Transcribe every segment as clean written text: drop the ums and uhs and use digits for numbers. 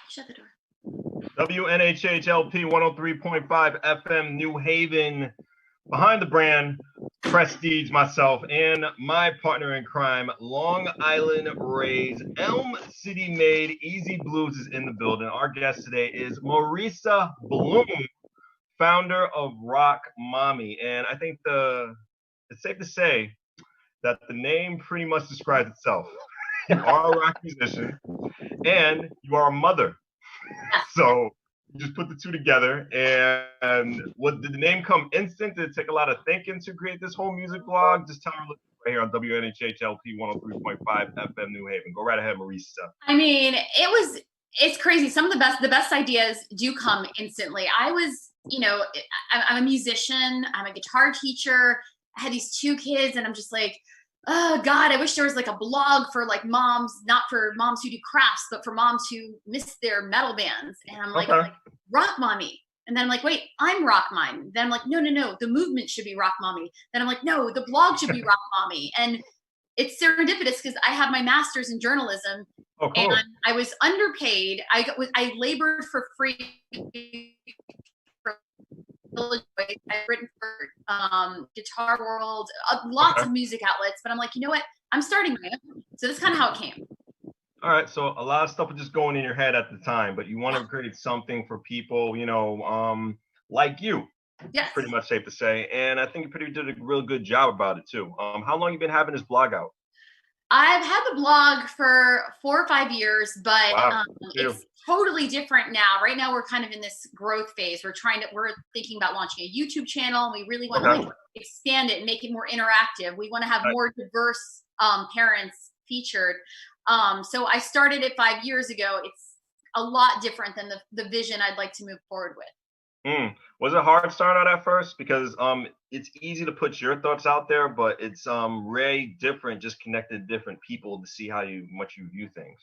Shut the door. WNHHLP 103.5 FM New Haven. Behind the brand, Prestige, myself, and my partner in crime, Long Island raised, Elm City made, Easy Bluez is in the building. Our guest today is Marisa Bloom, founder of Rockmommy. And I think it's safe to say that the name pretty much describes itself. You are a rock musician and you are a mother. So you just put the two together. And did the name come instant? Did it take a lot of thinking to create this whole music blog? Just tell her right here on WNHHLP 103.5 FM New Haven. Go right ahead, Marisa. I mean, it's crazy. Some of the best ideas do come instantly. I was, I'm a musician. I'm a guitar teacher. I had these two kids and I'm just like, oh God, I wish there was like a blog for like moms, not for moms who do crafts, but for moms who miss their metal bands. And I'm like, Rockmommy. And then I'm like, wait, I'm Rockmommy. Then I'm like, no, the movement should be Rockmommy. Then I'm like, no, the blog should be Rockmommy. And it's serendipitous because I have my master's in journalism. Oh, cool. And I was underpaid. I labored for free. I've written for Guitar World, lots of music outlets, but I'm like, you know what? I'm starting my own. So that's kind of how it came. All right. So a lot of stuff was just going in your head at the time, but you want to create something for people, like you. Yes. Pretty much safe to say. And I think you did a real good job about it too. How long have you been having this blog out? I've had the blog for 4 or 5 years, but wow. It's totally different now. Right now, we're kind of in this growth phase. We're thinking about launching a YouTube channel, and we really want to expand it and make it more interactive. We want to have more diverse parents featured. So I started it 5 years ago. It's a lot different than the vision I'd like to move forward with. Was it hard starting out at first? Because it's easy to put your thoughts out there, but it's very different just connecting to different people to see how much you view things.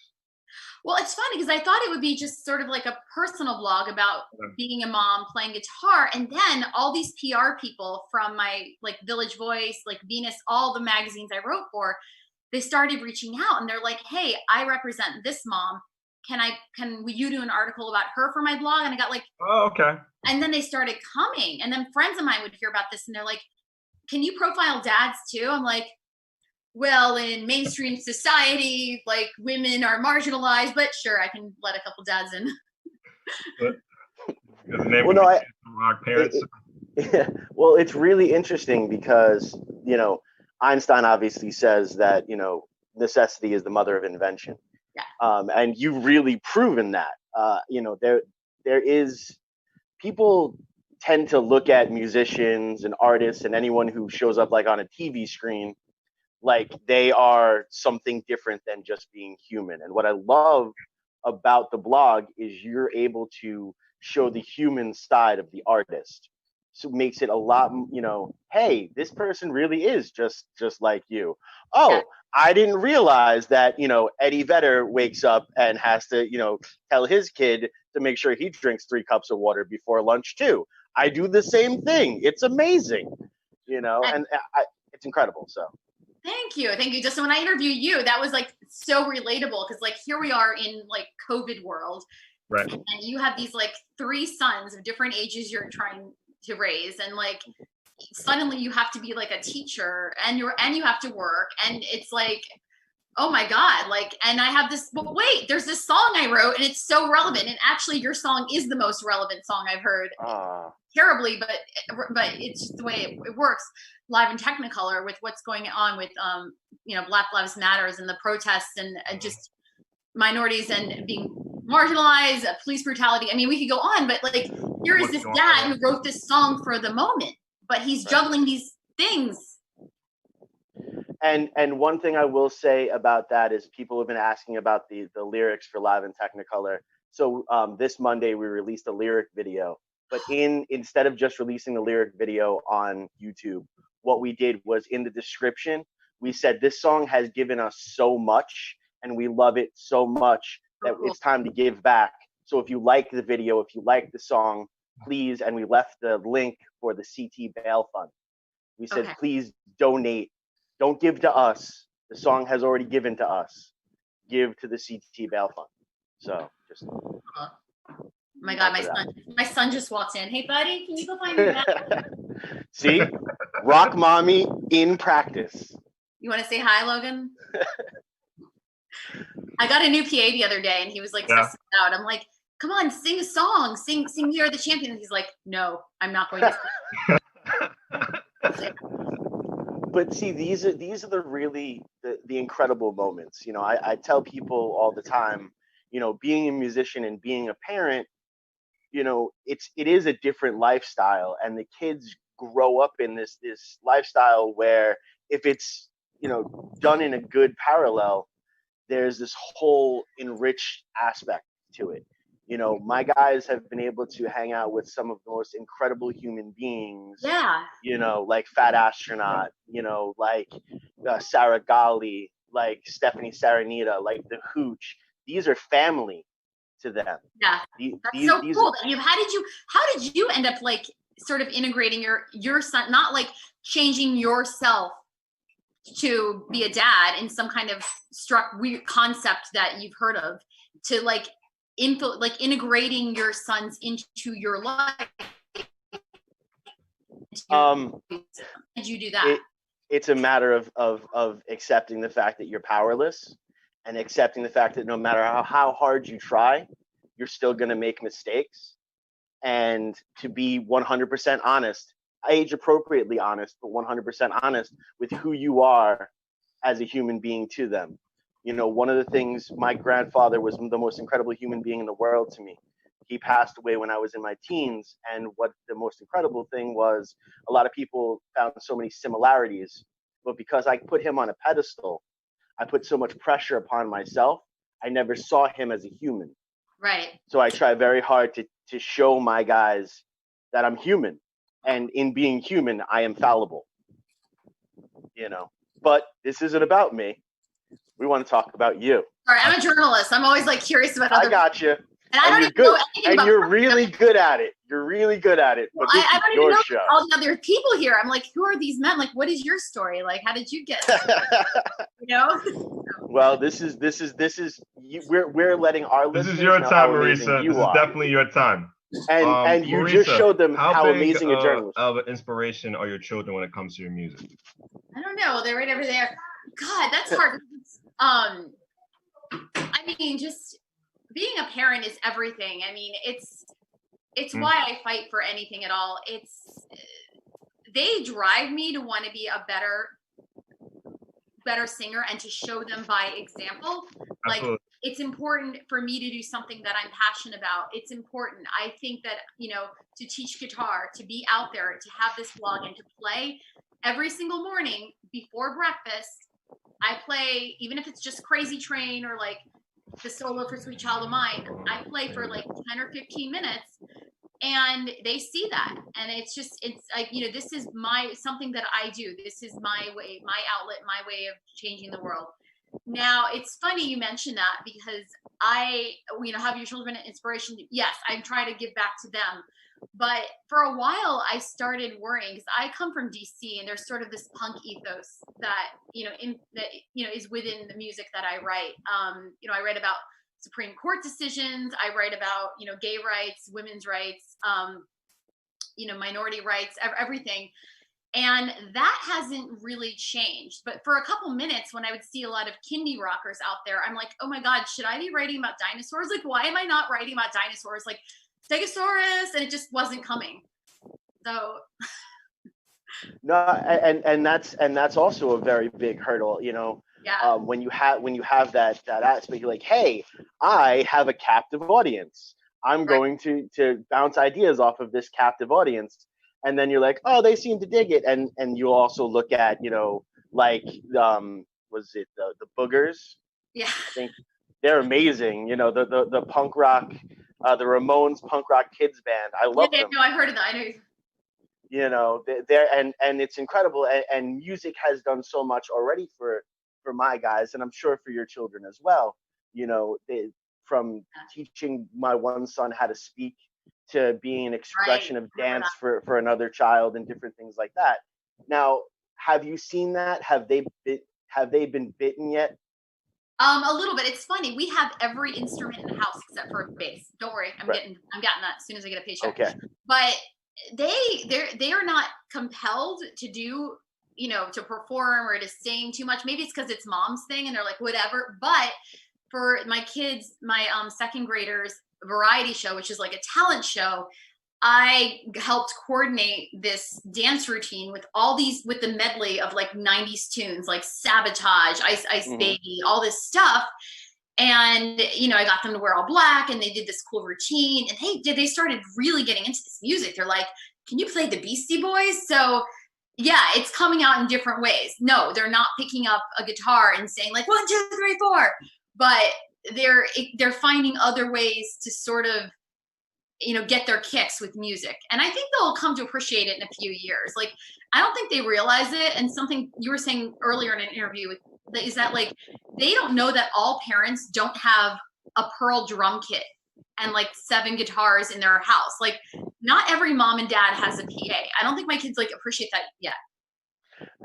Well, it's funny because I thought it would be just sort of like a personal blog about being a mom, playing guitar. And then all these PR people from my like Village Voice, like Venus, all the magazines I wrote for, they started reaching out and they're like, hey, I represent this mom. Will you do an article about her for my blog? And I got like, oh, okay. And then they started coming. And then friends of mine would hear about this and they're like, can you profile dads too? I'm like, well, in mainstream society, like women are marginalized, but sure, I can let a couple dads in. Well, it's really interesting because, Einstein obviously says that, necessity is the mother of invention. Yeah. And you've really proven that. There is, people tend to look at musicians and artists and anyone who shows up like on a TV screen like they are something different than just being human. And what I love about the blog is you're able to show the human side of the artist. So it makes it a lot, hey, this person really is just like you. Oh, I didn't realize that, Eddie Vedder wakes up and has to, tell his kid to make sure he drinks 3 cups of water before lunch too. I do the same thing. It's amazing, and it's incredible. So. Thank you. Just when I interviewed you, that was like so relatable because like here we are in like COVID world. Right. And you have these like 3 sons of different ages you're trying to raise. And like suddenly you have to be like a teacher and you have to work. And it's like, oh my God, like, and I have this, but wait, there's this song I wrote and it's so relevant. And actually your song is the most relevant song I've heard. Terribly, but it's just the way it works live in Technicolor with what's going on with, Black Lives Matters and the protests and just minorities and being marginalized, police brutality. I mean, we could go on, but like, here is this dad who wrote this song for the moment, but he's juggling these things. And one thing I will say about that is people have been asking about the lyrics for Live in Technicolor. So this Monday we released a lyric video, but instead of just releasing the lyric video on YouTube, what we did was in the description, we said this song has given us so much and we love it so much that it's time to give back. So if you like the video, if you like the song, please, and we left the link for the CT Bail Fund. We said, please donate. Don't give to us. The song has already given to us. Give to the CT Bail Fund. So just. Oh my God, my son just walked in. Hey, buddy, can you go find your bag? See, Rockmommy in practice. You want to say hi, Logan? I got a new PA the other day, and he was like testing it out. I'm like, come on, sing a song, sing "We Are the Champions." And he's like, no, I'm not going to sing. But see, these are the really the incredible moments. You know, I tell people all the time, you know, being a musician and being a parent, you know, it is a different lifestyle, and the kids grow up in this lifestyle where if it's, you know, done in a good parallel, there's this whole enriched aspect to it. You know, my guys have been able to hang out with some of the most incredible human beings. Yeah. You know, like Fat Astronaut, you know, like Sarah Gali, like Stephanie Saranita, like The Hooch. These are family to them. Yeah. That's so cool. How did you end up like sort of integrating your son, not like changing yourself to be a dad in some kind of weird concept that you've heard of, to like integrating your sons into your life? How did you do that? It's a matter of accepting the fact that you're powerless, and accepting the fact that no matter how hard you try, you're still going to make mistakes, and to be 100% honest, age appropriately honest, but 100% honest with who you are as a human being to them. You know, one of the things, my grandfather was the most incredible human being in the world to me. He passed away when I was in my teens. And what the most incredible thing was, a lot of people found so many similarities, but because I put him on a pedestal, I put so much pressure upon myself, I never saw him as a human. Right. So I try very hard to show my guys that I'm human. And in being human, I am fallible. You know, but this isn't about me. We want to talk about you. Sorry, I'm a journalist. I'm always like curious about other people. I got you. And I don't even know anything about. And you're really good at it. You're really good at it. But this I don't is even your know show. All the other people here. I'm like, who are these men? Like, what is your story? Like, how did you get? You know. Well, this is we're letting our listeners. This is your know time, how amazing Marisa. You this is are. definitely your time. And you Marisa, just showed them how big amazing a journalist. Of an inspiration are your children when it comes to your music? I don't know. They're right over there. God, that's hard. I mean, just being a parent is everything. I mean, it's why I fight for anything at all. They drive me to want to be a better singer and to show them by example. Like, it's important for me to do something that I'm passionate about. It's important. I think that, you know, to teach guitar, to be out there, to have this blog, and to play every single morning before breakfast. I play, even if it's just Crazy Train or like the solo for Sweet Child of Mine, I play for like 10 or 15 minutes, and they see that. And it's like, you know, this is something that I do. This is my way, my outlet, my way of changing the world. Now, it's funny you mentioned that, because you know, have your children an inspiration? Yes, I'm trying to give back to them. But for a while, I started worrying, because I come from DC, and there's sort of this punk ethos that, you know, is within the music that I write. You know, I write about Supreme Court decisions. I write about, you know, gay rights, women's rights, you know, minority rights, everything. And that hasn't really changed. But for a couple minutes, when I would see a lot of kindie rockers out there, I'm like, oh my God, should I be writing about dinosaurs? Like, why am I not writing about dinosaurs? Like, Stegosaurus, and it just wasn't coming. So no, and that's also a very big hurdle, you know. Yeah. When you have that aspect, you're like, hey, I have a captive audience. I'm going to bounce ideas off of this captive audience, and then you're like, oh, they seem to dig it, and you also look at, you know, like was it the Boogers? Yeah. I think they're amazing. You know, the punk rock, the Ramones punk rock kids band. I love them. No, I heard of that. I know. You know, they're and it's incredible. And music has done so much already for my guys, and I'm sure for your children as well. You know, from teaching my one son how to speak to being an expression of dance for another child and different things like that. Now, have you seen that? Have they been bitten yet? A little bit. It's funny. We have every instrument in the house except for a bass. Don't worry, I'm getting that as soon as I get a paycheck. Okay. But they are not compelled to do, you know, to perform or to sing too much. Maybe it's because it's mom's thing and they're like whatever. But for my kids, my second graders variety show, which is like a talent show, I helped coordinate this dance routine with with the medley of like 90s tunes, like Sabotage, Ice Ice Baby, all this stuff. And, you know, I got them to wear all black and they did this cool routine, and they started really getting into this music. They're like, can you play the Beastie Boys? So yeah, it's coming out in different ways. No, they're not picking up a guitar and saying like 1, 2, 3, 4, but they're finding other ways to sort of, you know, get their kicks with music. And I think they'll come to appreciate it in a few years. Like, I don't think they realize it. And something you were saying earlier in an interview is that like, they don't know that all parents don't have a Pearl drum kit and like 7 guitars in their house. Like, not every mom and dad has a PA. I don't think my kids like appreciate that yet.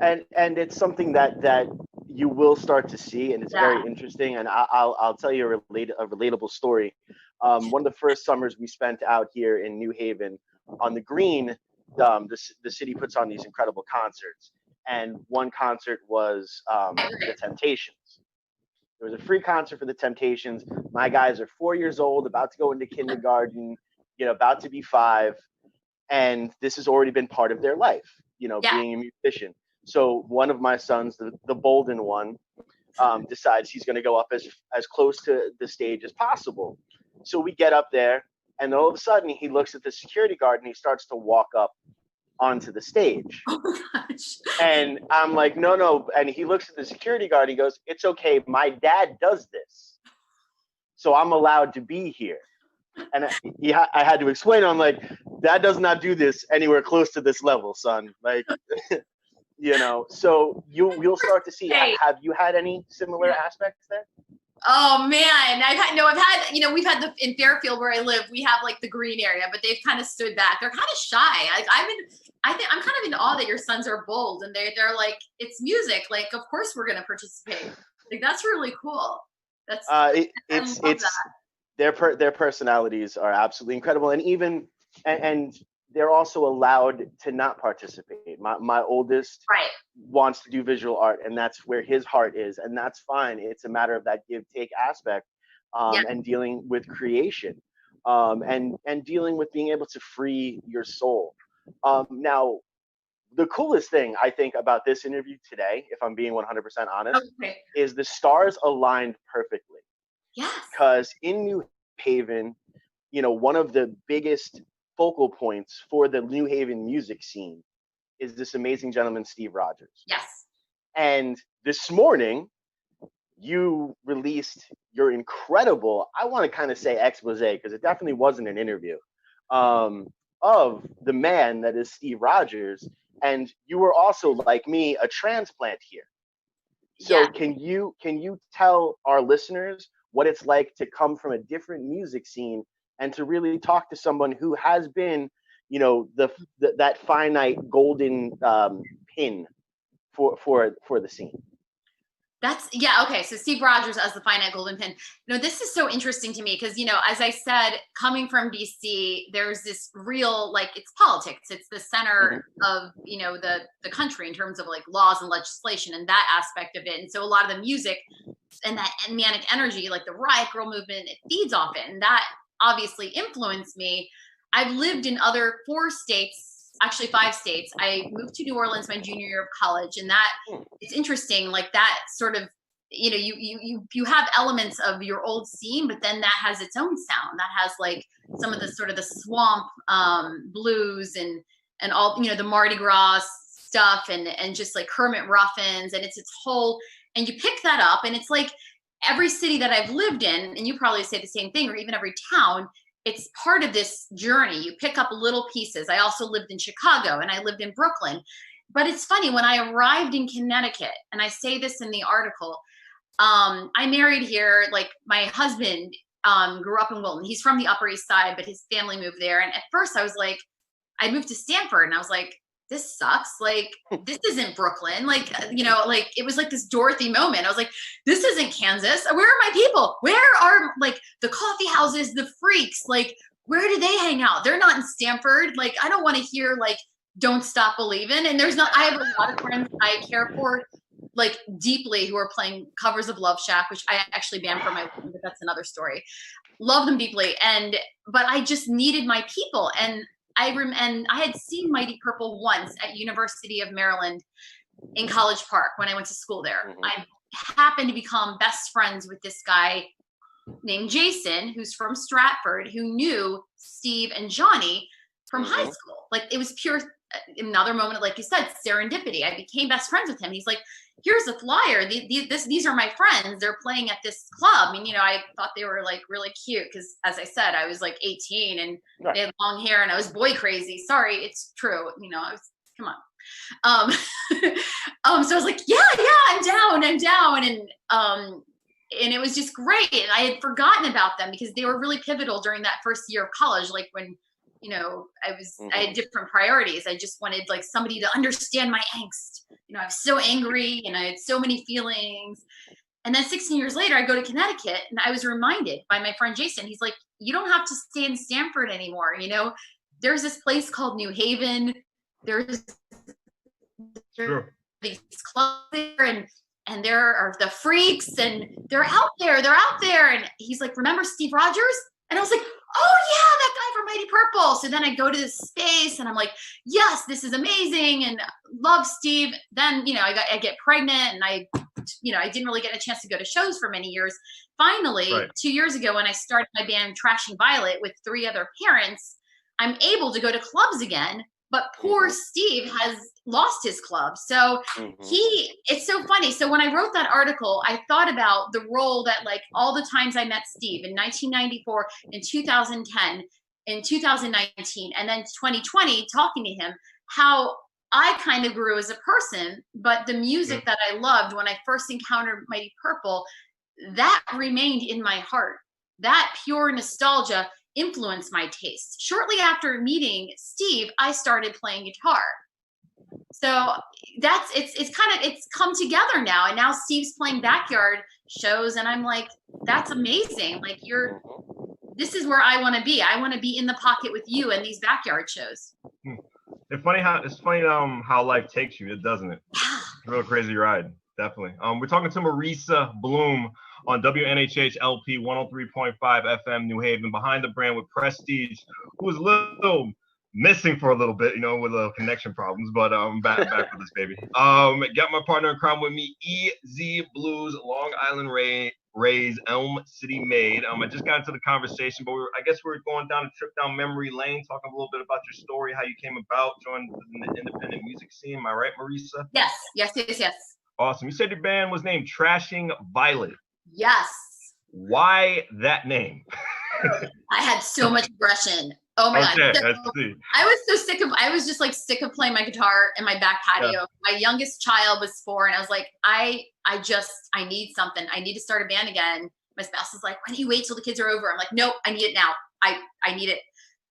And it's something that you will start to see, and it's very interesting. And I'll tell you a relatable story. One of the first summers we spent out here in New Haven on the Green, the city puts on these incredible concerts, and one concert was the Temptations. There was a free concert for the Temptations. My guys are 4 years old, about to go into kindergarten, you know, about to be 5, and this has already been part of their life, you know, being a musician. So one of my sons, the bolden one, decides he's going to go up as close to the stage as possible. So we get up there, and all of a sudden he looks at the security guard and he starts to walk up onto the stage. Oh my gosh. And I'm like, no. And he looks at the security guard and he goes, it's okay. My dad does this, so I'm allowed to be here. And I had to explain, I'm like, Dad does not do this anywhere close to this level, son. Like, you know, so you'll start to see. Have you had any similar aspects there? Oh man, you know, we've had in Fairfield where I live, we have like the green area, but they've kind of stood back. They're kind of shy. I think I'm kind of in awe that your sons are bold and they're like, it's music. Like, of course we're going to participate. Like, that's really cool. That's their personalities are absolutely incredible. And they're also allowed to not participate. My oldest wants to do visual art, and that's where his heart is, and that's fine. It's a matter of that give-take aspect, and dealing with creation, and dealing with being able to free your soul. Now, the coolest thing I think about this interview today, if I'm being 100% honest, is the stars aligned perfectly. Yes. Because in New Haven, you know, one of the biggest focal points for the New Haven music scene is this amazing gentleman, Steve Rogers. Yes. And this morning, you released your incredible, I want to kind of say expose, because it definitely wasn't an interview, of the man that is Steve Rogers. And you were also, like me, a transplant here. So can you tell our listeners what it's like to come from a different music scene and to really talk to someone who has been, you know, that finite golden pin for the scene? Okay. So Steve Rogers as the finite golden pin. You know, this is so interesting to me because, you know, as I said, coming from BC, there's this real, like, it's politics. It's the center of, you know, the country in terms of like laws and legislation and that aspect of it. And so a lot of the music and that manic energy, like the Riot Girl movement, it feeds off it. And that obviously influenced me. I've lived in other 4 states, actually 5 states. I moved to New Orleans my junior year of college, and that it's interesting, like that sort of, you know, you have elements of your old scene, but then that has its own sound. That has like some of the sort of the swamp blues and all, you know, the Mardi Gras stuff and just like Kermit Ruffins, and it's whole, and you pick that up, and it's like every city that I've lived in, and you probably say the same thing, or even every town, it's part of this journey. You pick up little pieces. I also lived in Chicago and I lived in Brooklyn. But it's funny, when I arrived in Connecticut, and I say this in the article, I married here. Like, my husband grew up in Wilton. He's from the Upper East Side, but his family moved there. And at first I was like, I moved to Stamford and I was like, this sucks. Like, this isn't Brooklyn. Like, you know, like, it was like this Dorothy moment. I was like, this isn't Kansas. Where are my people? Where are, like, the coffee houses, the freaks? Like, where do they hang out? They're not in Stamford. Like, I don't want to hear, like, Don't Stop Believin'. And there's not, I have a lot of friends I care for, like, deeply, who are playing covers of Love Shack, which I actually banned for my wedding, but that's another story. Love them deeply. But I just needed my people. And I had seen Mighty Purple once at University of Maryland in College Park when I went to school there. I happened to become best friends with this guy named Jason, who's from Stratford, who knew Steve and Johnny from high school. Like, it was pure, another moment, like you said, serendipity. I became best friends with him. He's like, here's a flyer. These are my friends. They're playing at this club. And, you know, I thought they were, like, really cute because, as I said, I was like 18 and they had long hair and I was boy crazy. Sorry, it's true. You know, come on. So I was like, yeah, I'm down. And it was just great. And I had forgotten about them because they were really pivotal during that first year of college. Like, when, you know, I had different priorities. I just wanted, like, somebody to understand my angst. You know, I was so angry and I had so many feelings. And then 16 years later, I go to Connecticut and I was reminded by my friend Jason. He's like, you don't have to stay in Stamford anymore. You know, there's this place called New Haven. There's these clubs there, and there are the freaks, and they're out there. And he's like, remember Steve Rogers? And I was like, oh yeah, that guy from Mighty Purple. So then I go to this space and I'm like, yes, this is amazing, and love Steve. Then, you know, I get pregnant, and I didn't really get a chance to go to shows for many years. Finally, 2 years ago, when I started my band Trashing Violet with 3 other parents, I'm able to go to clubs again. But poor Steve has lost his club. So it's so funny. So when I wrote that article, I thought about the role that, like, all the times I met Steve in 1994, in 2010, in 2019, and then 2020, talking to him, how I kind of grew as a person, but the music that I loved when I first encountered Mighty Purple, that remained in my heart. That pure nostalgia influenced my taste. Shortly after meeting Steve, I started playing guitar. So it's come together now. And now Steve's playing backyard shows, and I'm like, that's amazing. Like, this is where I want to be. I want to be in the pocket with you in these backyard shows. It's funny how life takes you, doesn't it? It's a real crazy ride. Definitely. We're talking to Marisa Bloom on WNHH LP 103.5 FM New Haven, behind the brand with Prestige, who was a little missing for a little bit, you know, with connection problems, but back with this baby. Got my partner in crime with me, EZ Bluez, Long Island Rays, Elm City Made. I just got into the conversation, but I guess we're going down a trip down memory lane, talking a little bit about your story, how you came about joining the independent music scene. Am I right, Marisa? Yes. Awesome. You said your band was named Trashing Violet. Yes. Why that name? I had so much aggression. Oh my God. So, I see. I was so sick of sick of playing my guitar in my back patio. Yeah. My youngest child was 4, and I was like, I need something. I need to start a band again. My spouse is like, why don't you wait till the kids are over? I'm like, nope, I need it now. I need it.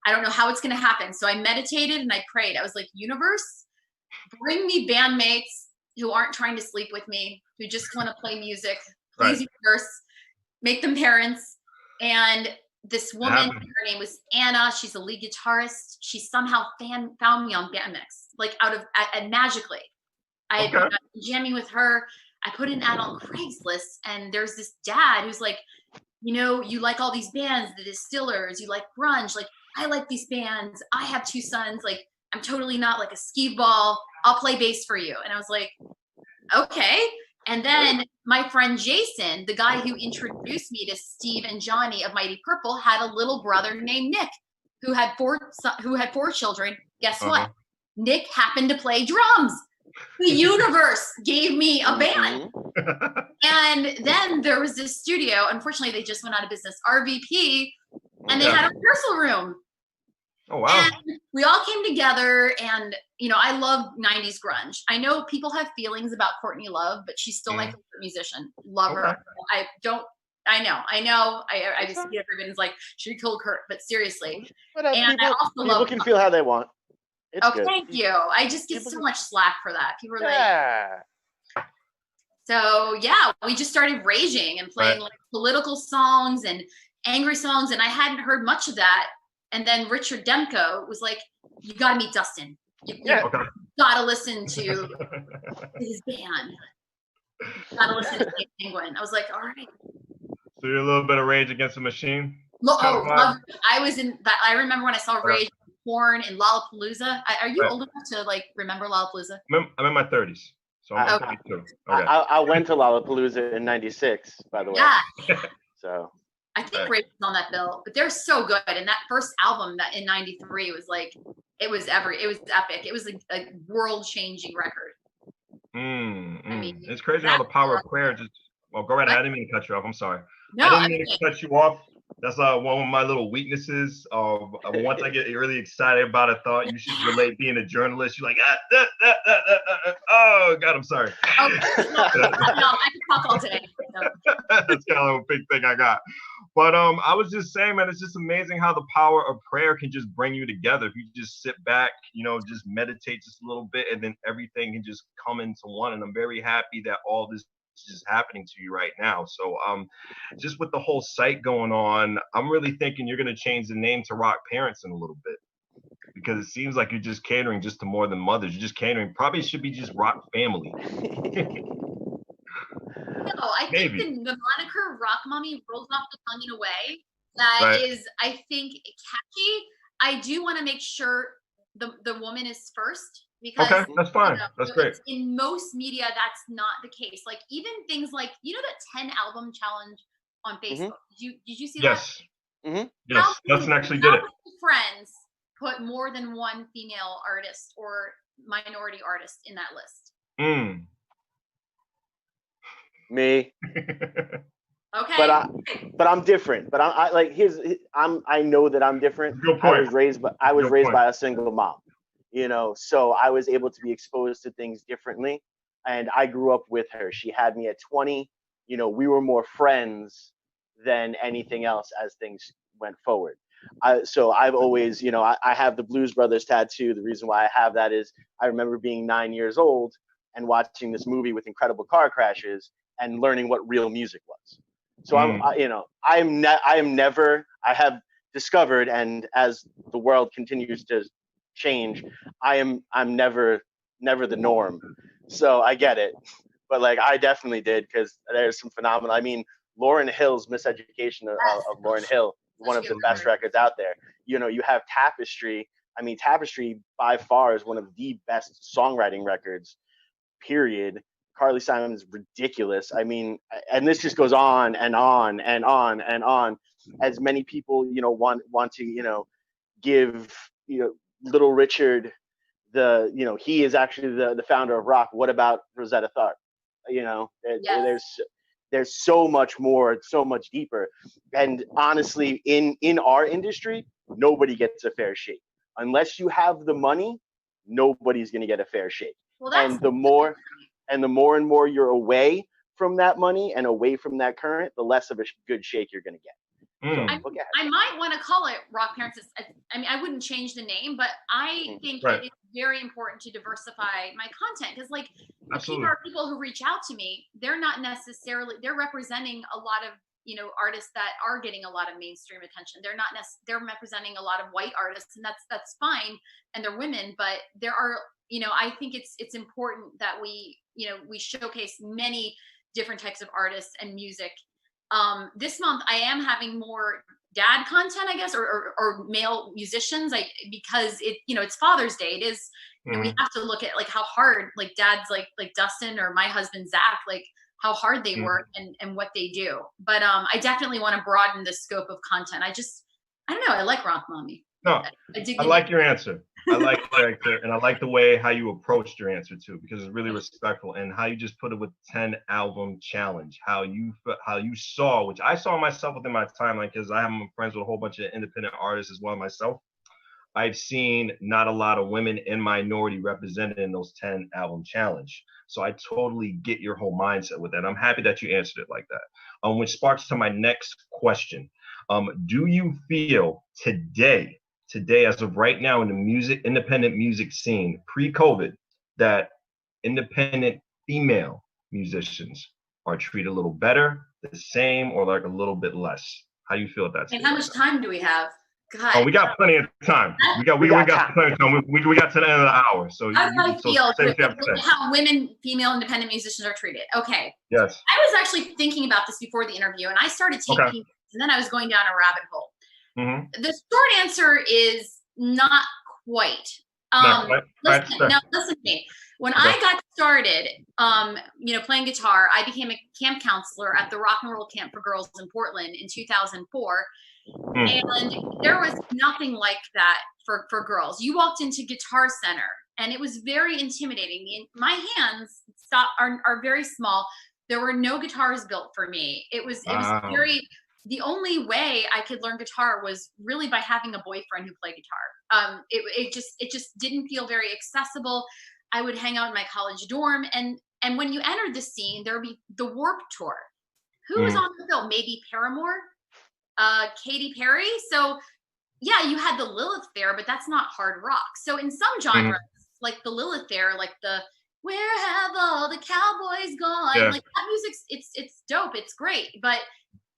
I don't know how it's going to happen. So I meditated and I prayed. I was like, universe, bring me bandmates who aren't trying to sleep with me, who just want to play music. Please, universe, make them parents. And this woman, her name was Anna. She's a lead guitarist. She somehow found me on Bandmix, like magically. I was jamming with her. I put an ad on Craigslist, and there's this dad who's like, you know, you like all these bands, the Distillers, you like grunge. Like, I like these bands. I have 2 sons. Like, I'm totally not like a skee ball. I'll play bass for you. And I was like, okay. And then my friend Jason, the guy who introduced me to Steve and Johnny of Mighty Purple, had a little brother named Nick who had 4 children. Guess what? Nick happened to play drums. The universe gave me a band. And then there was this studio. Unfortunately, they just went out of business, RVP, and they had a rehearsal room. Oh, wow. And we all came together, and I love 90s grunge. I know people have feelings about Courtney Love, but she's still my favorite musician. Love her. I know. I just see everybody's like, she killed Kurt, but seriously. And I also people can feel how they want. It's good. Thank you. I just get so much slack for that. People are like, so yeah, we just started raging and playing like political songs and angry songs, and I hadn't heard much of that. And then Richard Demko was like, "You got to meet Dustin. You got to listen to his band. You got to listen to Penguin." I was like, "All right." So you're a little bit of Rage Against the Machine. I was in that. I remember when I saw Rage, Porn, and Lollapalooza. Are you old enough to like remember Lollapalooza? I'm in my 30s. So I'm 32. Okay. I went to Lollapalooza in '96, by the way. Yeah. So I think Rage was on that bill, but they're so good. And that first album that in '93 was like, it was epic. It was a world-changing record. I mean, it's crazy how the power of prayer just. Well, go right ahead. I didn't mean to cut you off. I'm sorry. No, I didn't mean to cut you off. That's one of my little weaknesses. Once I get really excited about a thought, you should relate being a journalist. You're like, oh God, I'm sorry. No, I can talk all day. That's kind of a big thing I got. But I was just saying, man, it's just amazing how the power of prayer can just bring you together. If you just sit back, just meditate just a little bit, and then everything can just come into one. And I'm very happy that all this is happening to you right now. So just with the whole site going on, I'm really thinking you're going to change the name to Rock Parents in a little bit, because it seems like you're just catering just to more than mothers. You're just catering. Probably should be just Rock Family. No, I think the moniker Rockmommy rolls off the tongue in a way that is, I think, catchy. I do want to make sure the woman is first. Because that's fine. That's great. In most media, that's not the case. Like even things like that 10 album challenge on Facebook. Did you see that? Yes. Yes. Dustin actually did it. Friends put more than one female artist or minority artist in that list. Me. Okay. But I'm different. But I know that I'm different. Good point. I was raised by a single mom. So I was able to be exposed to things differently. And I grew up with her. She had me at 20. We were more friends than anything else as things went forward. So I've always, I have the Blues Brothers tattoo. The reason why I have that is I remember being 9 years old and watching this movie with incredible car crashes and learning what real music was. So I have discovered, and as the world continues to change, I'm never the norm. So I get it, but I definitely did, because there's some phenomenal. I mean, Lauryn Hill's Miseducation of Lauryn Hill, one of the best records out there. You have Tapestry. I mean, Tapestry by far is one of the best songwriting records, period. Carly Simon's ridiculous. I mean, and this just goes on and on and on and on. As many people, want to, give, Little Richard he is actually the founder of rock. What about Rosetta Tharpe? There's so much more, so much deeper. And honestly, in our industry, nobody gets a fair shake. Unless you have the money, nobody's going to get a fair shake. Well, and the more and more you're away from that money and away from that current, the less of a good shake you're going to get. I might want to call it Rock Parents. I mean, I wouldn't change the name, but I think it is very important to diversify my content, because there are people who reach out to me. They're not necessarily, they're representing a lot of, artists that are getting a lot of mainstream attention. They're representing a lot of white artists, and that's fine. And they're women, but there are, I think it's important that we showcase many different types of artists and music. This month I am having more dad content, I guess, or male musicians, because it's Father's Day. It is, we have to look at how hard dads like Dustin or my husband Zach, how hard they work and what they do. But I definitely want to broaden the scope of content. I don't know. I like Rockmommy. No, I like your answer. I like your answer, and I like the way how you approached your answer too, because it's really respectful, and how you just put it with 10 album challenge. How you saw, which I saw myself within my timeline, because I'm friends with a whole bunch of independent artists as well myself. I've seen not a lot of women and minority represented in those 10 album challenge. So I totally get your whole mindset with that. I'm happy that you answered it like that. Which sparks to my next question. Do you feel today, as of right now in the independent music scene, pre-COVID, that independent female musicians are treated a little better, the same, or like a little bit less? How do you feel at that? And how much time do we have? God. Oh, we got plenty of time. We got plenty of time. We got to the end of the hour. So how do I feel how female independent musicians are treated? Okay. Yes. I was actually thinking about this before the interview, and I started taking, and then I was going down a rabbit hole. Mm-hmm. The short answer is not quite. Listen to me. When I got started, playing guitar, I became a camp counselor at the Rock and Roll Camp for Girls in Portland in 2004. And there was nothing like that for girls. You walked into Guitar Center, and it was very intimidating. My hands are very small. There were no guitars built for me. It was very. The only way I could learn guitar was really by having a boyfriend who played guitar. It just didn't feel very accessible. I would hang out in my college dorm, and when you entered the scene, there would be the Warped Tour. Who was on the bill? Maybe Paramore, Katy Perry. So yeah, you had the Lilith Fair, but that's not hard rock. So in some genres, like the Lilith Fair, like the Where Have All the Cowboys Gone? Like that music's it's dope, it's great, but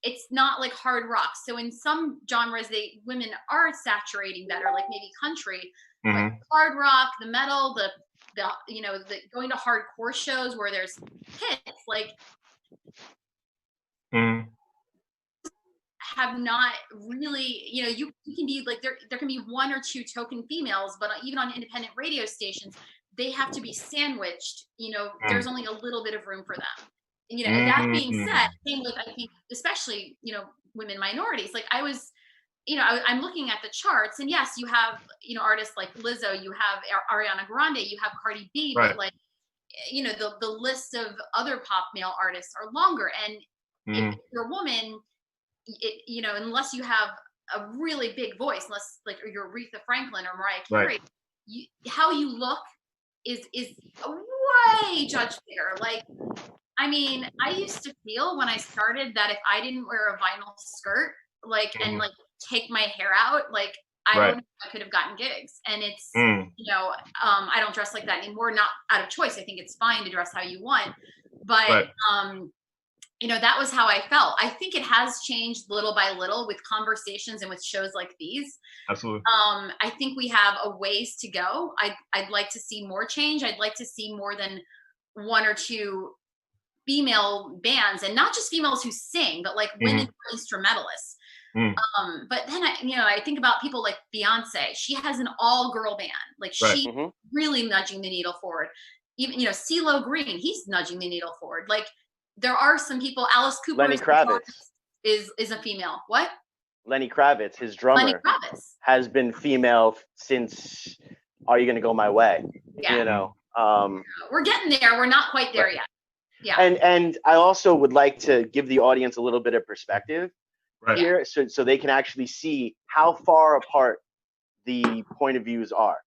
it's not like hard rock. So in some genres, women are saturating better, like maybe country, like hard rock, the metal, the going to hardcore shows where there's hits, like have not really, you can be like, there can be one or two token females, but even on independent radio stations, they have to be sandwiched. There's only a little bit of room for them. That being said, same with, I think, especially, women minorities, like I was, I'm looking at the charts, and yes, you have, artists like Lizzo, you have Ariana Grande, you have Cardi B, but like, the list of other pop male artists are longer. And if you're a woman, unless you have a really big voice, unless like you're Aretha Franklin or Mariah Carey, how you look is way judged bigger. Like, I mean, I used to feel when I started that if I didn't wear a vinyl skirt, like, and like take my hair out, like, I don't know if I could have gotten gigs. And it's, I don't dress like that anymore, not out of choice. I think it's fine to dress how you want. But, that was how I felt. I think it has changed little by little with conversations and with shows like these. Absolutely. I think we have a ways to go. I'd like to see more change. I'd like to see more than one or two female bands, and not just females who sing, but like women instrumentalists. But then I think about people like Beyonce. She has an all-girl band. Like she's really nudging the needle forward. Even CeeLo Green, he's nudging the needle forward. Like there are some people. Alice Cooper Lenny Kravitz is a female. What? Lenny Kravitz, his drummer, has been female since Are You Gonna Go My Way? Yeah. We're getting there. We're not quite there yet. Yeah. And I also would like to give the audience a little bit of perspective here, so they can actually see how far apart the point of views are.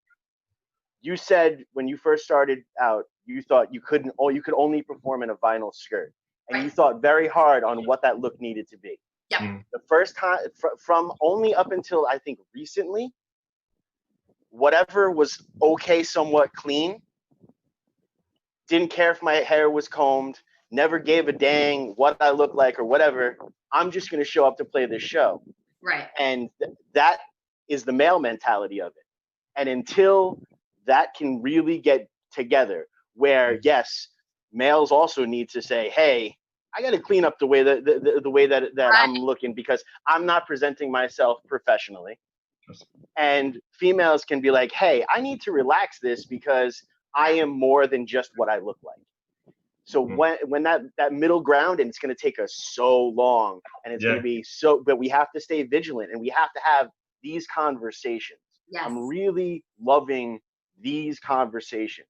You said when you first started out, you thought you could only perform in a vinyl skirt, and you thought very hard on what that look needed to be. Yeah. The first time, from only up until I think recently, whatever was okay, somewhat clean. Didn't care if my hair was combed, never gave a dang what I look like or whatever. I'm just going to show up to play this show. Right. And that is the male mentality of it. And until that can really get together, where, yes, males also need to say, hey, I got to clean up the way that I'm looking, because I'm not presenting myself professionally. And females can be like, hey, I need to relax this because I am more than just what I look like. So when that middle ground, and it's going to take us so long, and it's going to be so, but we have to stay vigilant, and we have to have these conversations. Yes. I'm really loving these conversations.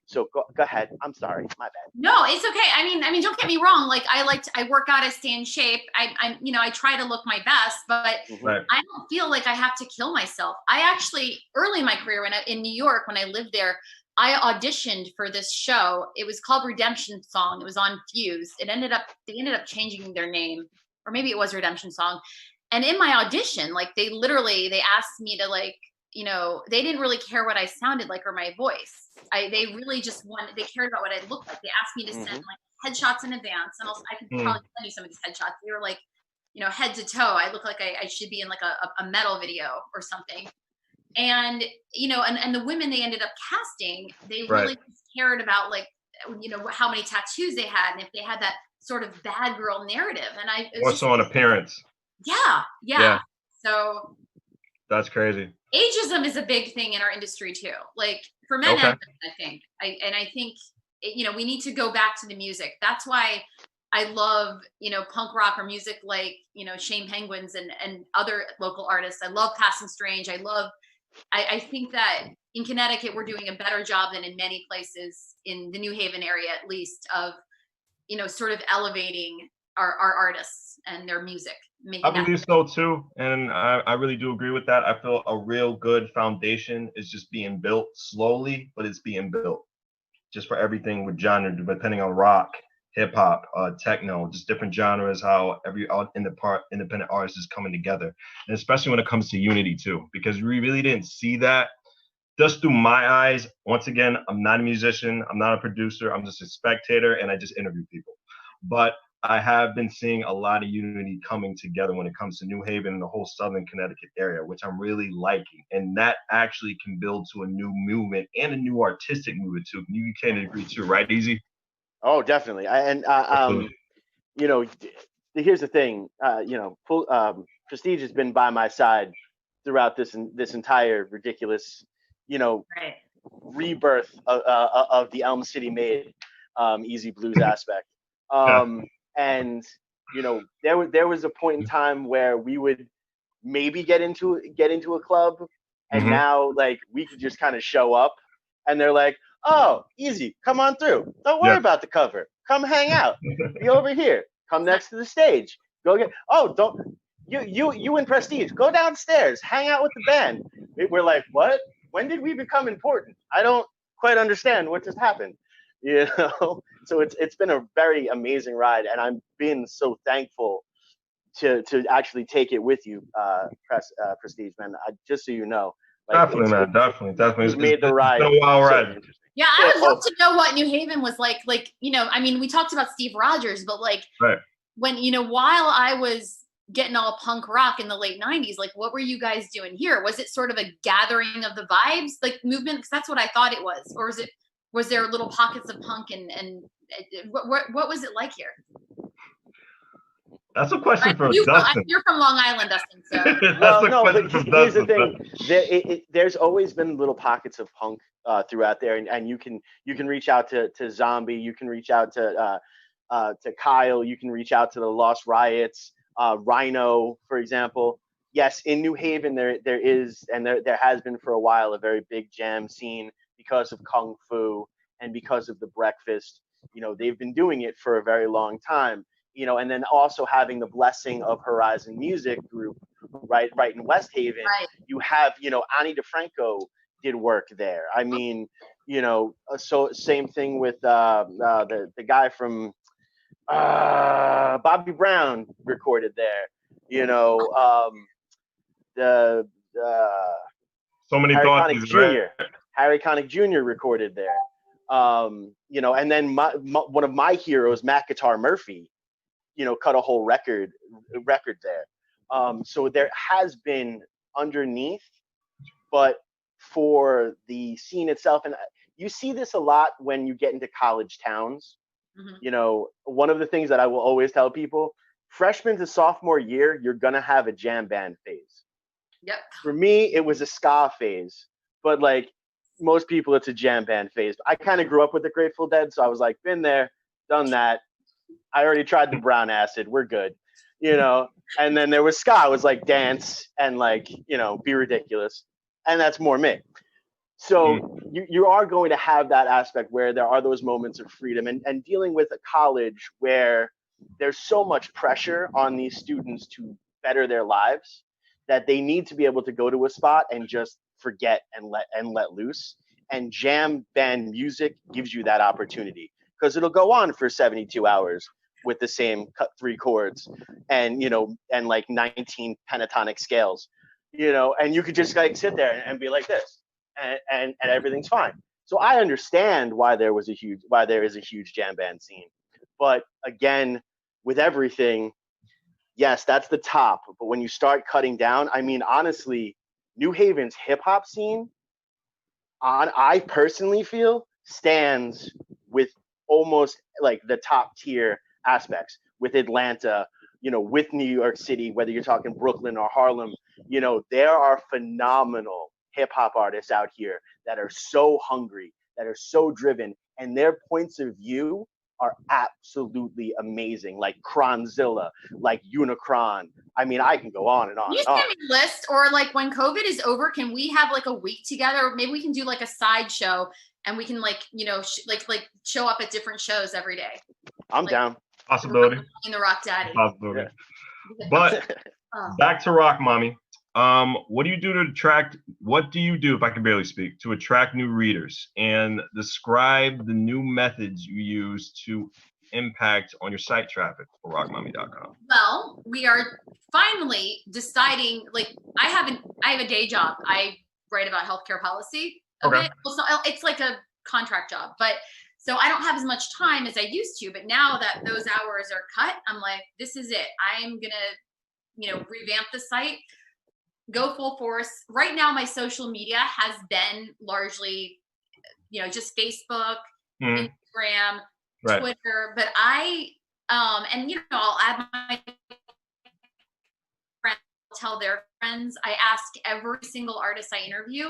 So go ahead. I'm sorry, my bad. No, it's okay. I mean, don't get me wrong. Like I work out, I stay in shape. I try to look my best, but Right. I don't feel like I have to kill myself. I actually, early in my career, in New York, when I lived there, I auditioned for this show. It was called Redemption Song. It was on Fuse. They ended up changing their name, or maybe it was Redemption Song. And in my audition, like they asked me to like, they didn't really care what I sounded like or my voice. They really just they cared about what I looked like. They asked me to send like headshots in advance, and I could probably send you some of these headshots. They were like, head to toe. I look like I should be in like a metal video or something. And and the women they ended up casting, they really cared about like how many tattoos they had, and if they had that sort of bad girl narrative. And also on appearance. Yeah. So that's crazy. Ageism is a big thing in our industry too, like for men and women, I think. I think we need to go back to the music. That's why I love punk rock or music like Shane Penguins and other local artists. I love Passing Strange. I think that in Connecticut we're doing a better job than in many places in the New Haven area, at least, of sort of elevating our artists and their music. I believe so too, and I really do agree with that. I feel a real good foundation is just being built slowly, but it's being built just for everything with genre, depending on rock, hip hop, techno, just different genres. How every independent artist is coming together, and especially when it comes to unity too, because we really didn't see that just through my eyes. Once again, I'm not a musician, I'm not a producer, I'm just a spectator, and I just interview people, but I have been seeing a lot of unity coming together when it comes to New Haven and the whole Southern Connecticut area, which I'm really liking. And that actually can build to a new movement and a new artistic movement too. You can agree too, right, Easy? Oh, definitely. Here's the thing. Prestige has been by my side throughout this entire ridiculous, rebirth of the Elm City Made Easy Blues aspect. And there was a point in time where we would maybe get into a club, and now like we could just kind of show up, and they're like, "Oh, Easy, come on through. Don't worry about the cover. Come hang out. Be over here. Come next to the stage. Go get. Oh, don't you and Prestige go downstairs. Hang out with the band." We're like, "What? When did we become important? I don't quite understand what just happened." So it's been a very amazing ride, and I'm being so thankful to actually take it with you, Prestige, man. Just so you know, definitely, man, definitely. It's made the ride. It's been a wild ride. Interesting. Yeah, I would love to know what New Haven was like. Like, we talked about Steve Rogers, but like when while I was getting all punk rock in the late 90s, like what were you guys doing here? Was it sort of a gathering of the vibes, like movement? Because that's what I thought it was. Or was there little pockets of punk and what was it like here? That's a question for Dustin. You're from Long Island, Dustin. So. Here's the thing. There's always been little pockets of punk throughout there, and you can reach out to Zombie, you can reach out to Kyle, you can reach out to the Lost Riots, Rhino, for example. Yes, in New Haven there is, and there has been for a while, a very big jam scene because of Kung Fu and because of the Breakfast. They've been doing it for a very long time. And then also having the blessing of Horizon Music Group, right in West Haven. Right. You have, Ani DeFranco did work there. I mean, so same thing with the guy from Bobby Brown recorded there. So many Harry thoughts. Connick Jr. Harry Connick Jr. recorded there. And then one of my heroes, Matt Guitar Murphy, cut a whole record there. So there has been underneath, but for the scene itself, and you see this a lot when you get into college towns. One of the things that I will always tell people, freshman to sophomore year, you're gonna have a jam band phase. Yep. For me, it was a ska phase, but like most people, it's a jam band phase. I kind of grew up with the Grateful Dead, so I was like, been there, done that. I already tried the brown acid. We're good, And then there was ska. It was like dance and like, you know, be ridiculous. And that's more me. So you are going to have that aspect where there are those moments of freedom, and dealing with a college where there's so much pressure on these students to better their lives that they need to be able to go to a spot and just forget and let loose. And jam band music gives you that opportunity, because it'll go on for 72 hours with the same 3 chords and, you know, and like 19 pentatonic scales, you know, and you could just like sit there and be like this. And everything's fine. So I understand why there is a huge jam band scene. But again, with everything, yes, that's the top. But when you start cutting down, I mean, honestly, New Haven's hip hop scene, I personally feel, stands with almost like the top tier aspects with Atlanta, you know, with New York City, whether you're talking Brooklyn or Harlem. You know, there are phenomenal hip hop artists out here that are so hungry, that are so driven, and their points of view are absolutely amazing. Like Kronzilla, like Unicron. I mean, I can go on and on. Can you send me a list, or like when COVID is over, can we have like a week together? Maybe we can do like a side show, and we can like, you know, like show up at different shows every day. I'm down. Possibility. In the Rock Daddy. Possibility. Yeah. But back to Rockmommy. What do you do to attract, what do you do, if I can barely speak, to attract new readers, and describe the new methods you use to impact on your site traffic for rockmommy.com? Well, we are finally deciding, like, I have a day job. I write about healthcare policy. Okay. It's like a contract job, but so I don't have as much time as I used to, but now that those hours are cut, I'm like, this is it. I'm going to, you know, revamp the site, go full force. Right now, my social media has been largely, you know, just Facebook, Instagram, Twitter. But I, and you know, I'll add my friends, tell their friends. I ask every single artist I interview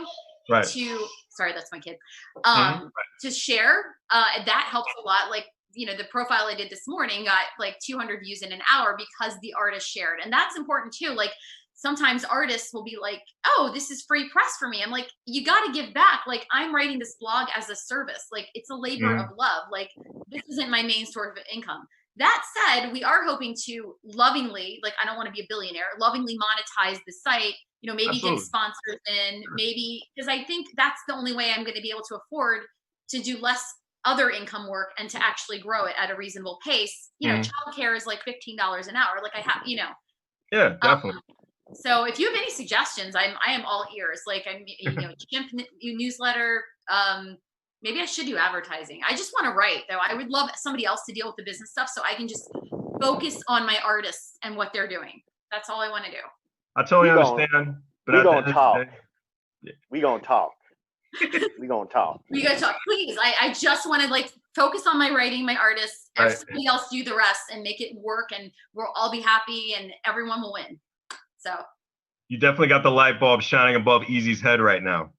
to, sorry, that's my kid, to share. That helps a lot. Like, you know, the profile I did this morning got like 200 views in an hour because the artist shared. And that's important too. Like, sometimes artists will be like, oh, this is free press for me. I'm like, you got to give back. Like, I'm writing this blog as a service. Like, it's a labor of love. Like, this isn't my main source of income. That said, we are hoping to lovingly, like, I don't want to be a billionaire, lovingly monetize the site, you know, maybe get sponsors in, maybe, because I think that's the only way I'm going to be able to afford to do less other income work and to actually grow it at a reasonable pace. You know, childcare is like $15 an hour. Like, I have, you know. Yeah, definitely. So if you have any suggestions, I am all ears. Like, I'm, you know, Chimp newsletter. Maybe I should do advertising. I just want to write, though. I would love somebody else to deal with the business stuff, so I can just focus on my artists and what they're doing. That's all I want to do. I totally understand. But we gonna talk. We gonna talk. We gonna talk. We gotta talk, please. I just want to like focus on my writing, my artists, and somebody else do the rest and make it work, and we'll all be happy, and everyone will win. So you definitely got the light bulb shining above Easy's head right now.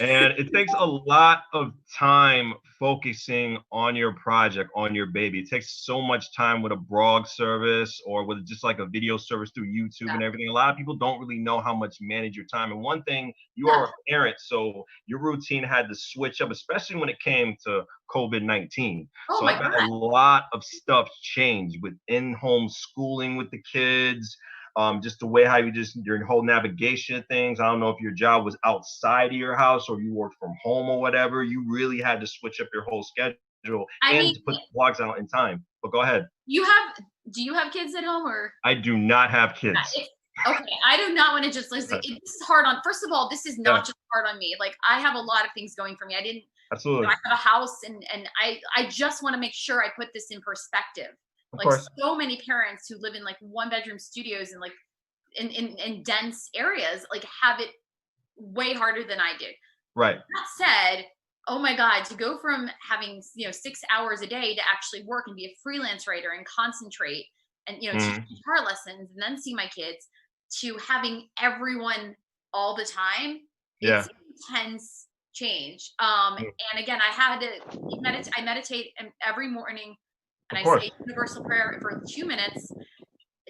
And it takes a lot of time focusing on your project, on your baby. It takes so much time with a blog service or with just like a video service through YouTube and everything. A lot of people don't really know how much you manage your time. And one thing, you are a parent, so your routine had to switch up, especially when it came to COVID-19. So I bet a lot of stuff changed with in-home schooling with the kids. Just the way how your whole navigation of things. I don't know if your job was outside of your house or you worked from home or whatever. You really had to switch up your whole schedule to put blogs out in time. But go ahead. Do you have kids at home, or? I do not have kids. Okay, I do not want to just listen. This is hard on. First of all, this is not just hard on me. Like, I have a lot of things going for me. Absolutely. You know, I have a house, and I just want to make sure I put this in perspective. Like, so many parents who live in like 1-bedroom studios and like in dense areas, like, have it way harder than I do. Right. That said, oh my God, to go from having, you know, 6 hours a day to actually work and be a freelance writer and concentrate and, you know, teach guitar lessons and then see my kids, to having everyone all the time. It's intense change. And again, I had to I meditate every morning. And I say universal prayer for 2 minutes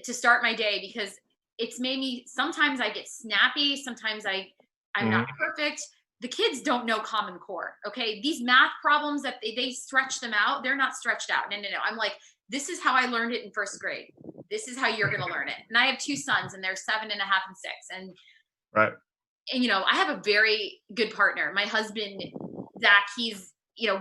to start my day, because it's made me, sometimes I get snappy, sometimes I'm not perfect. The kids don't know Common Core. Okay. These math problems that they stretch them out, they're not stretched out. No. I'm like, this is how I learned it in first grade. This is how you're going to learn it. And I have 2 sons, and they're 7.5 and 6. And, Right. And, I have a very good partner. My husband, Zach, he's,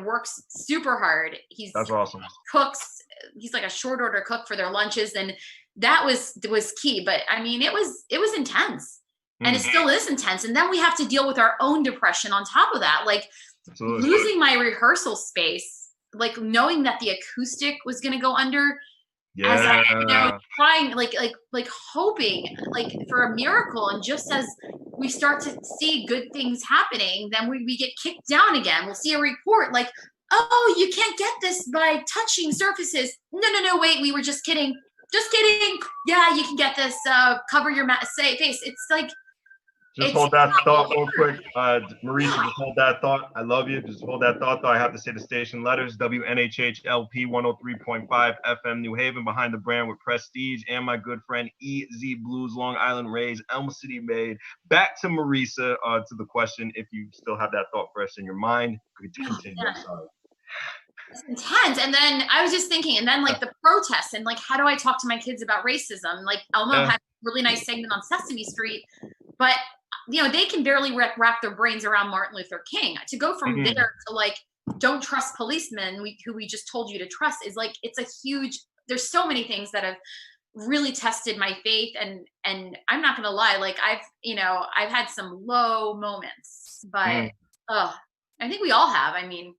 works super hard. That's awesome. Cooks. He's like a short order cook for their lunches. And that was key. But I mean, it was intense. And it still is intense. And then we have to deal with our own depression on top of that. Like losing my rehearsal space, like knowing that the acoustic was going to go under. Yeah. As I, trying, like hoping, like for a miracle. And just as we start to see good things happening, then we get kicked down again. We'll see a report like, oh, you can't get this by touching surfaces. No, wait, we were just kidding. Just kidding. Yeah, you can get this. Cover your face. It's like, just hold that thought real quick. Marisa, just hold that thought. I love you. Just hold that thought, though. I have to say the station letters, WNHHLP 103.5 FM New Haven, behind the brand with Prestige, and my good friend EZ Bluez, Long Island Rays, Elm City Made. Back to Marisa, to the question, if you still have that thought fresh in your mind. Continue. Sorry. It's intense. And then I was just thinking, and then like the protests, and like, how do I talk to my kids about racism? Like Elmo had a really nice segment on Sesame Street, but they can barely wrap their brains around Martin Luther King. To go from there to like, don't trust policemen who we just told you to trust is like, it's a huge, there's so many things that have really tested my faith. And I'm not going to lie. Like I've had some low moments, but I think we all have. I mean,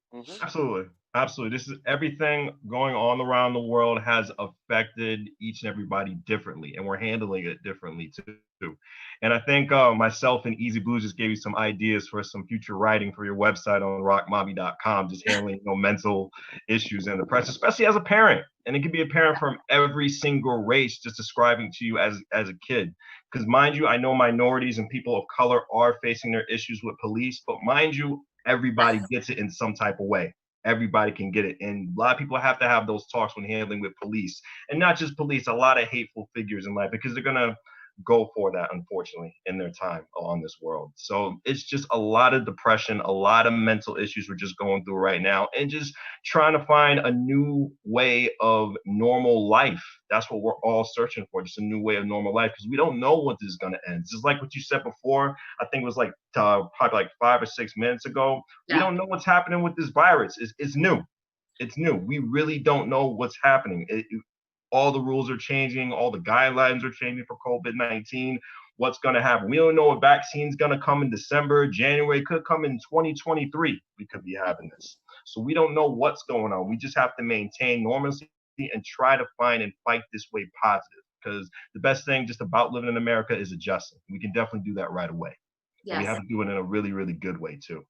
Absolutely. This is everything going on around the world has affected each and everybody differently, and we're handling it differently too. And I think myself and EZ Bluez just gave you some ideas for some future writing for your website on rockmommy.com, just handling mental issues in the press, especially as a parent. And it can be a parent from every single race, just describing to you as a kid. Because mind you, I know minorities and people of color are facing their issues with police, but mind you, everybody gets it in some type of way. Everybody can get it. And a lot of people have to have those talks when handling with police, and not just police, a lot of hateful figures in life, because they're going to go for that, unfortunately, in their time on this world. So it's just a lot of depression, a lot of mental issues we're just going through right now, and just trying to find a new way of normal life. That's what we're all searching for, just a new way of normal life, because we don't know what this is going to end. Just like what you said before, I think it was like probably like 5 or 6 minutes ago. Yeah. We don't know what's happening with this virus. It's new. It's new. We really don't know what's happening. All the rules are changing. All the guidelines are changing for COVID-19. What's going to happen? We don't know if vaccine's going to come in December, January. Could come in 2023. We could be having this. So we don't know what's going on. We just have to maintain normalcy and try to find and fight this way positive, because the best thing just about living in America is adjusting. We can definitely do that right away. Yes. We have to do it in a really, really good way too.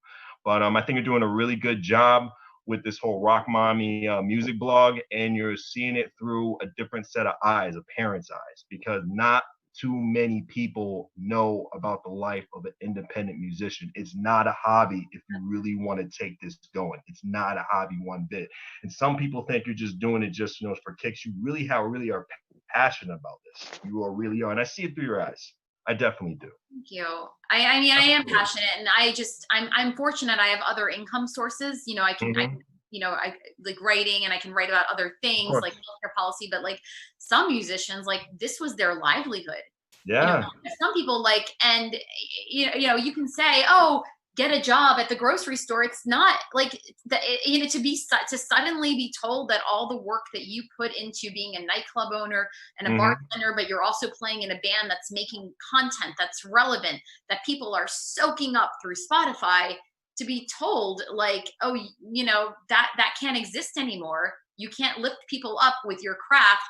But I think you're doing a really good job with this whole Rockmommy music blog, and you're seeing it through a different set of eyes, a parent's eyes, because not too many people know about the life of an independent musician. It's not a hobby if you really want to take this going. It's not a hobby one bit. And some people think you're just doing it just, for kicks. You really are passionate about this. You really are. And I see it through your eyes. I definitely do. Thank you. I mean, I am passionate, and I'm fortunate. I have other income sources. I can, I like writing, and I can write about other things like healthcare policy, but like some musicians, like this was their livelihood. Yeah. Some people and you can say, oh, get a job at the grocery store. It's not like to suddenly be told that all the work that you put into being a nightclub owner and a bartender, but you're also playing in a band that's making content that's relevant, that people are soaking up through Spotify, to be told like, oh, that can't exist anymore. You can't lift people up with your craft.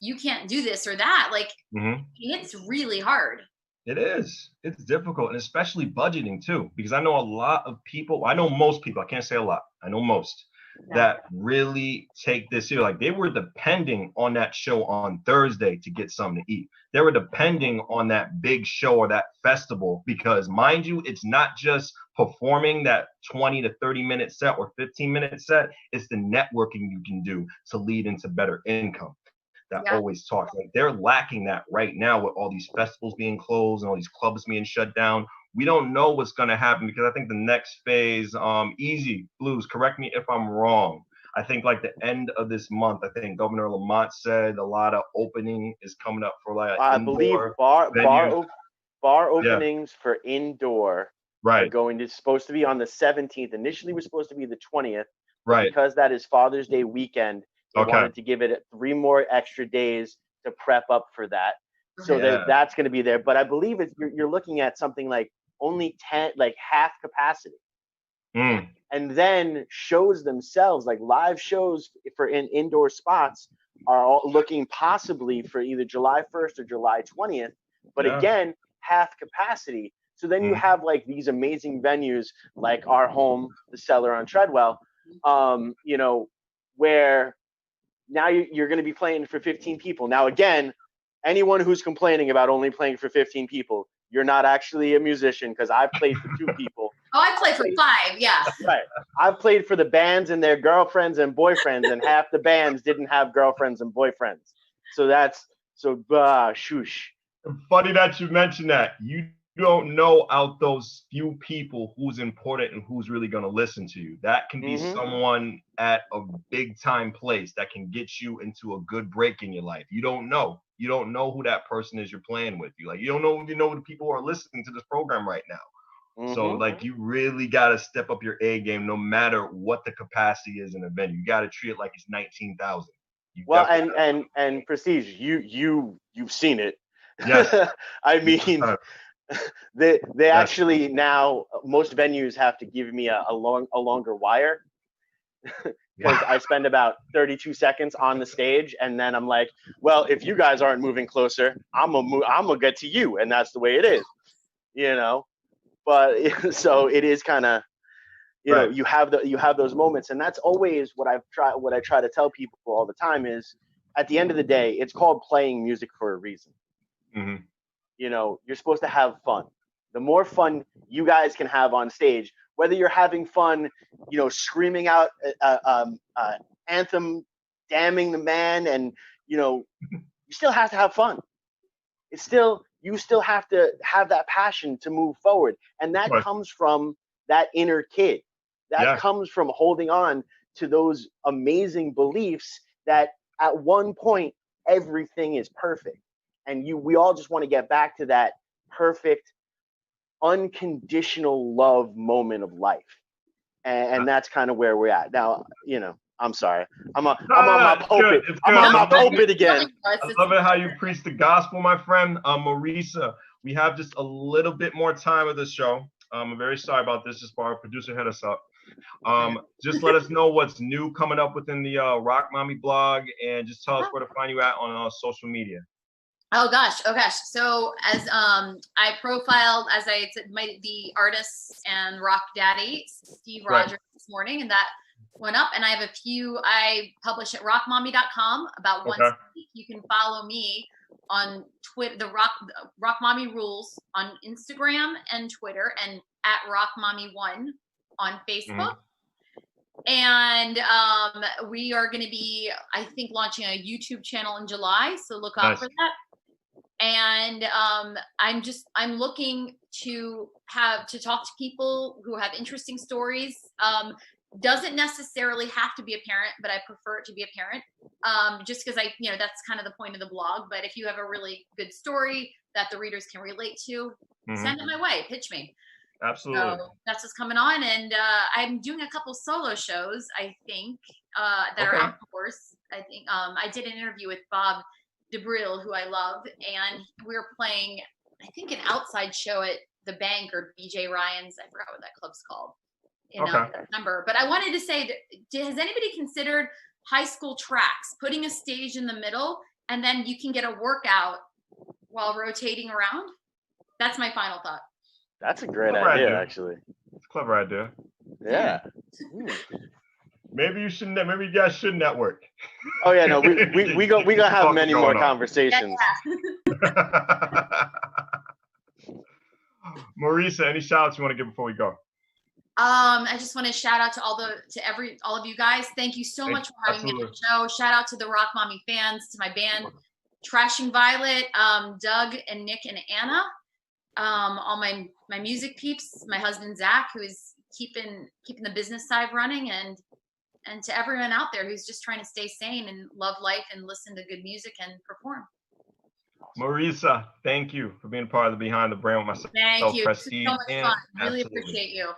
You can't do this or that. Like it's really hard. It is. It's difficult, and especially budgeting too, because I know a lot of people, I know most people, I can't say a lot, I know most, that really take this here. Like they were depending on that show on Thursday to get something to eat. They were depending on that big show or that festival, because mind you, it's not just performing that 20 to 30-minute set or 15-minute set. It's the networking you can do to lead into better income. that always talks. Like, they're lacking that right now with all these festivals being closed and all these clubs being shut down. We don't know what's going to happen, because I think the next phase, easy, Bluez, correct me if I'm wrong. I think like the end of this month, I think Governor Lamont said a lot of opening is coming up for like I believe bar openings for indoor are supposed to be on the 17th. Initially, was supposed to be the 20th. Right. Because that is Father's Day weekend, they wanted to give it 3 more extra days to prep up for that. So that's going to be there. But I believe you're looking at something like only 10, like half capacity. And then shows themselves, like live shows for indoor spots, are all looking possibly for either July 1st or July 20th. But again, half capacity. So then you have like these amazing venues like our home, the Cellar on Treadwell, you know, where now you're going to be playing for 15 people. Now, again, anyone who's complaining about only playing for 15 people, you're not actually a musician, because I've played for 2 people. Oh, I played for 5, yeah. Right. I've played for the bands and their girlfriends and boyfriends, and half the bands didn't have girlfriends and boyfriends. So shoosh. Funny that you mentioned that. You don't know out those few people who's important and who's really going to listen to you. That can be someone at a big time place that can get you into a good break in your life. You don't know. You don't know who that person is you're playing with. You don't know the people who are listening to this program right now. So like, you really got to step up your A game, no matter what the capacity is in a venue. You got to treat it like it's 19,000. Well, and Prestige, you've seen it. Yes. I mean, they actually now, most venues have to give me a longer wire, because I spend about 32 seconds on the stage, and then I'm like, well, if you guys aren't moving closer, I'm gonna get to you, and that's the way it is, you know. But so it is kind of, you know, you have those moments, and that's always what I try to tell people all the time is, at the end of the day, it's called playing music for a reason. You know, you're supposed to have fun. The more fun you guys can have on stage, whether you're having fun, you know, screaming out anthem, damning the man, and, you know, you still have to have fun. You still have to have that passion to move forward. And that comes from that inner kid. That comes from holding on to those amazing beliefs that at one point, everything is perfect. And we all just want to get back to that perfect, unconditional love moment of life. And that's kind of where we're at. Now, you know, I'm sorry. I'm on my pulpit. I'm on my pulpit again. I love it how you preach the gospel, my friend. Marisa, we have just a little bit more time of the show. I'm very sorry about this. Just our producer hit us up. Just let us know what's new coming up within the Rockmommy blog, and just tell us where to find you at on social media. Oh gosh. So as I profiled, as I said, the artists and rock daddy, Steve Rogers, this morning, and that went up. And I have a few I publish at rockmommy.com about once a week. You can follow me on Twitter, the Rockmommy Rules on Instagram and Twitter, and at Rockmommy1 on Facebook. And we are going to be, I think, launching a YouTube channel in July, so look out for that. And I'm looking to talk to people who have interesting stories. Doesn't necessarily have to be a parent, but I prefer it to be a parent. Just because that's kind of the point of the blog. But if you have a really good story that the readers can relate to, send it my way, pitch me. Absolutely. So that's what's coming on. And I'm doing a couple solo shows, I think, that are outdoors. I think I did an interview with Bob DeBril, who I love, and we were playing, I think, an outside show at the Bank or BJ Ryan's. I forgot what that club's called in September. But I wanted to say, has anybody considered high school tracks, putting a stage in the middle, and then you can get a workout while rotating around? That's my final thought. That's a great idea, actually. It's a clever idea. Yeah. Maybe you should. Maybe you guys should network. Oh yeah, no, we gonna have many more conversations. Marisa, any shout outs you want to give before we go? I just want to shout out to all of you guys. Thank you so much for having me on the show. Shout out to the Rockmommy fans, to my band, Trashing Violet, Doug and Nick and Anna, all my music peeps, my husband Zach, who is keeping the business side running, and to everyone out there who's just trying to stay sane and love life and listen to good music and perform. Marisa, thank you for being part of the Behind the Brand with myself. Thank you. Prestige, so much fun. Really absolutely. Appreciate you.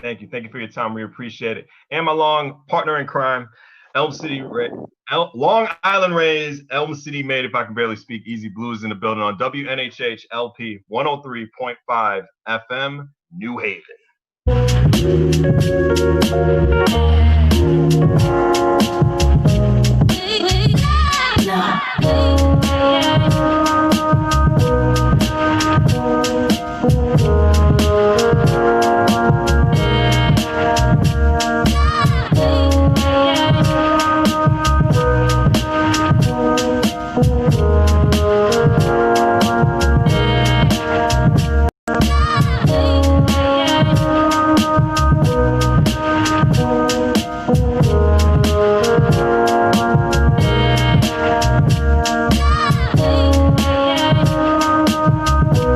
Thank you. Thank you for your time. We appreciate it. And my long partner in crime, Long Island Rays, Elm City made, if I can barely speak, Easy Bluez in the building on WNHH LP 103.5 FM, New Haven. No.